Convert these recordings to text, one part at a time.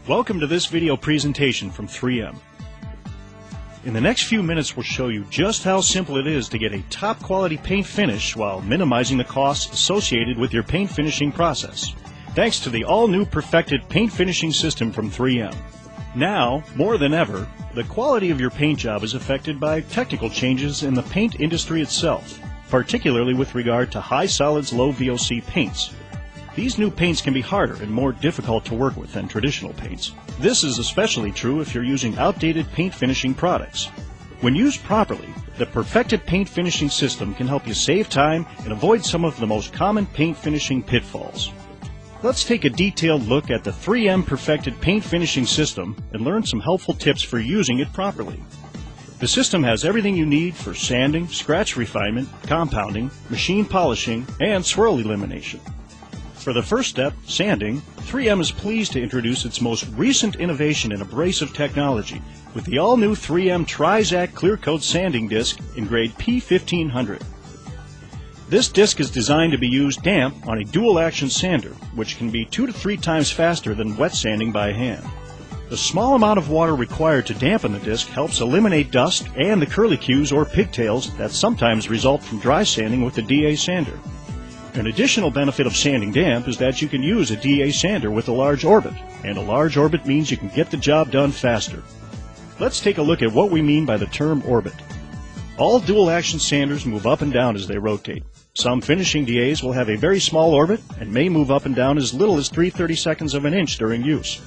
Welcome to this video presentation from 3M. In the next few minutes we'll show you just how simple it is to get a top quality paint finish while minimizing the costs associated with your paint finishing process, thanks to the all-new perfected paint finishing system from 3M. Now, more than ever, the quality of your paint job is affected by technical changes in the paint industry itself, particularly with regard to high solids, low VOC paints. These new paints can be harder and more difficult to work with than traditional paints. This is especially true if you're using outdated paint finishing products. When used properly, the perfected paint finishing system can help you save time and avoid some of the most common paint finishing pitfalls. Let's take a detailed look at the 3M perfected paint finishing system and learn some helpful tips for using it properly. The system has everything you need for sanding, scratch refinement, compounding, machine polishing, and swirl elimination. For the first step, sanding, 3M is pleased to introduce its most recent innovation in abrasive technology with the all-new 3M Trizact Clear Coat Sanding Disc in grade P1500. This disc is designed to be used damp on a dual-action sander, which can be 2 to 3 times faster than wet sanding by hand. The small amount of water required to dampen the disc helps eliminate dust and the curlicues or pigtails that sometimes result from dry sanding with the DA sander. An additional benefit of sanding damp is that you can use a DA sander with a large orbit, and a large orbit means you can get the job done faster. Let's take a look at what we mean by the term orbit. All dual-action sanders move up and down as they rotate. Some finishing DAs will have a very small orbit and may move up and down as little as 3/32 of an inch during use.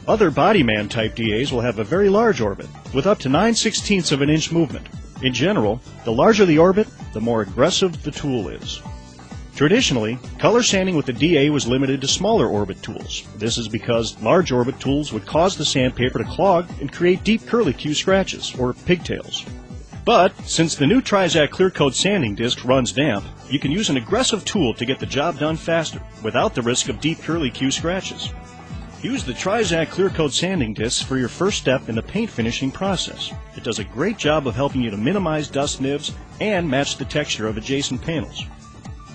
Other bodyman type DAs will have a very large orbit, with up to 9/16 of an inch movement. In general, the larger the orbit, the more aggressive the tool is. Traditionally, color sanding with the DA was limited to smaller orbit tools. This is because large orbit tools would cause the sandpaper to clog and create deep curlicue scratches, or pigtails. But, since the new Trizact Clear Coat Sanding Disc runs damp, you can use an aggressive tool to get the job done faster, without the risk of deep curlicue scratches. Use the Trizact Clear Coat Sanding Disc for your first step in the paint finishing process. It does a great job of helping you to minimize dust nibs and match the texture of adjacent panels.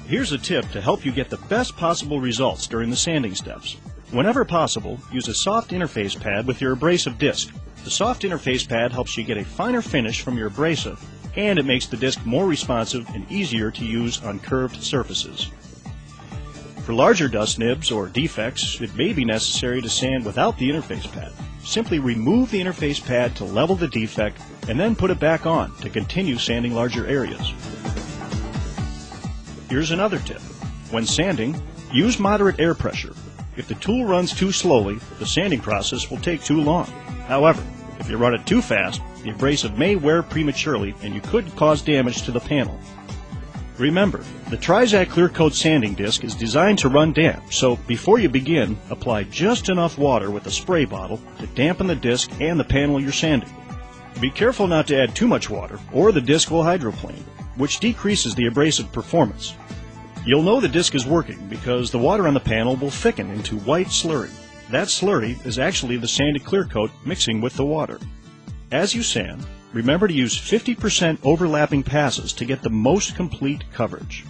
Here's a tip to help you get the best possible results during the sanding steps. Whenever possible, use a soft interface pad with your abrasive disc. The soft interface pad helps you get a finer finish from your abrasive, and it makes the disc more responsive and easier to use on curved surfaces. For larger dust nibs or defects, it may be necessary to sand without the interface pad. Simply remove the interface pad to level the defect and then put it back on to continue sanding larger areas. Here's another tip. When sanding, use moderate air pressure. If the tool runs too slowly, the sanding process will take too long. However, if you run it too fast, the abrasive may wear prematurely and you could cause damage to the panel. Remember, the Trizact Clear Coat Sanding Disc is designed to run damp, so before you begin, apply just enough water with a spray bottle to dampen the disc and the panel you're sanding. Be careful not to add too much water, or the disc will hydroplane, which decreases the abrasive performance. You'll know the disc is working because the water on the panel will thicken into white slurry. That slurry is actually the sanded clear coat mixing with the water. As you sand, remember to use 50% overlapping passes to get the most complete coverage.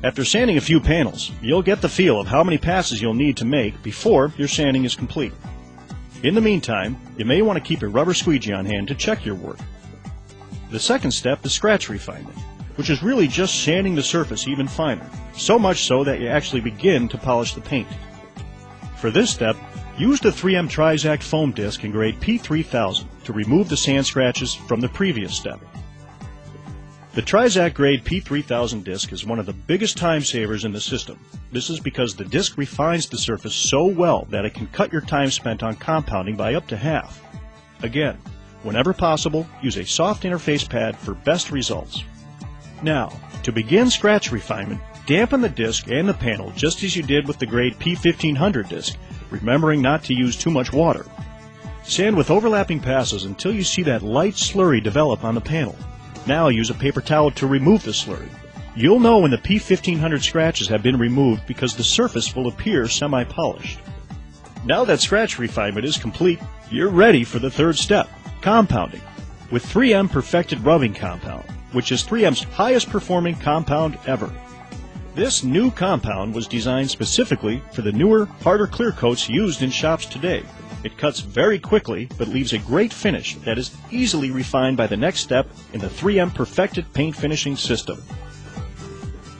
After sanding a few panels, you'll get the feel of how many passes you'll need to make before your sanding is complete. In the meantime, you may want to keep a rubber squeegee on hand to check your work. The second step is scratch refinement, which is really just sanding the surface even finer, so much so that you actually begin to polish the paint. For this step, use the 3M Trizact foam disc in grade P3000 to remove the sand scratches from the previous step. The Trizact grade P3000 disc is one of the biggest time savers in the system. This is because the disc refines the surface so well that it can cut your time spent on compounding by up to half. Again, whenever possible, use a soft interface pad for best results. Now, to begin scratch refinement, dampen the disc and the panel just as you did with the grade P1500 disc, remembering not to use too much water. Sand with overlapping passes until you see that light slurry develop on the panel. Now use a paper towel to remove the slurry. You'll know when the P1500 scratches have been removed because the surface will appear semi-polished. Now that scratch refinement is complete, you're ready for the third step, compounding, with 3M Perfected Rubbing Compound, which is 3M's highest performing compound ever. This new compound was designed specifically for the newer, harder clear coats used in shops today. It cuts very quickly, but leaves a great finish that is easily refined by the next step in the 3M perfected paint finishing system.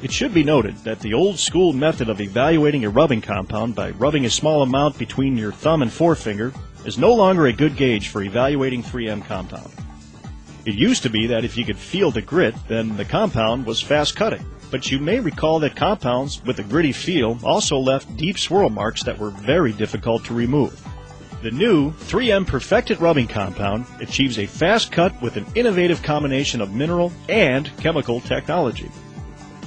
It should be noted that the old school method of evaluating a rubbing compound by rubbing a small amount between your thumb and forefinger is no longer a good gauge for evaluating 3M compound. It used to be that if you could feel the grit, then the compound was fast cutting. But you may recall that compounds with a gritty feel also left deep swirl marks that were very difficult to remove. The new 3M Perfected Rubbing Compound achieves a fast cut with an innovative combination of mineral and chemical technology.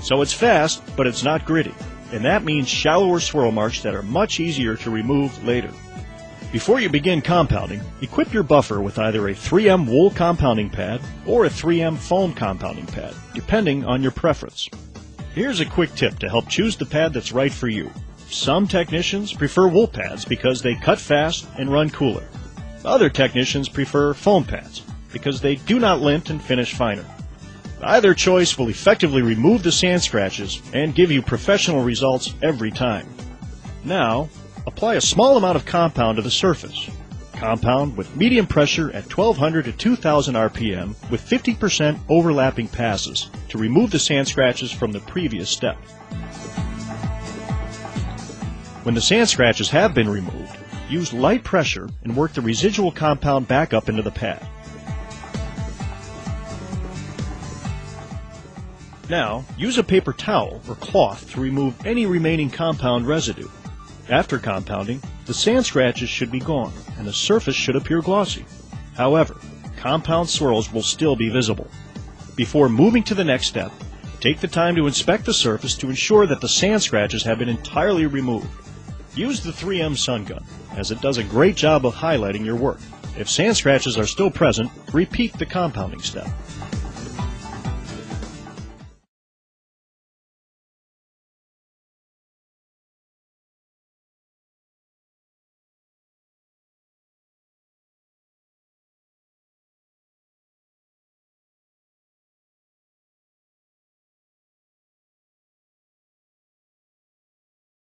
So it's fast, but it's not gritty, and that means shallower swirl marks that are much easier to remove later. Before you begin compounding, equip your buffer with either a 3M wool compounding pad or a 3M foam compounding pad, depending on your preference. Here's a quick tip to help choose the pad that's right for you. Some technicians prefer wool pads because they cut fast and run cooler. Other technicians prefer foam pads because they do not lint and finish finer. Either choice will effectively remove the sand scratches and give you professional results every time. Now, apply a small amount of compound to the surface. Compound with medium pressure at 1200 to 2000 RPM with 50% overlapping passes to remove the sand scratches from the previous step. When the sand scratches have been removed, use light pressure and work the residual compound back up into the pad. Now, use a paper towel or cloth to remove any remaining compound residue. After compounding, the sand scratches should be gone and the surface should appear glossy. However, compound swirls will still be visible. Before moving to the next step, take the time to inspect the surface to ensure that the sand scratches have been entirely removed. Use the 3M Sun Gun, as it does a great job of highlighting your work. If sand scratches are still present, repeat the compounding step.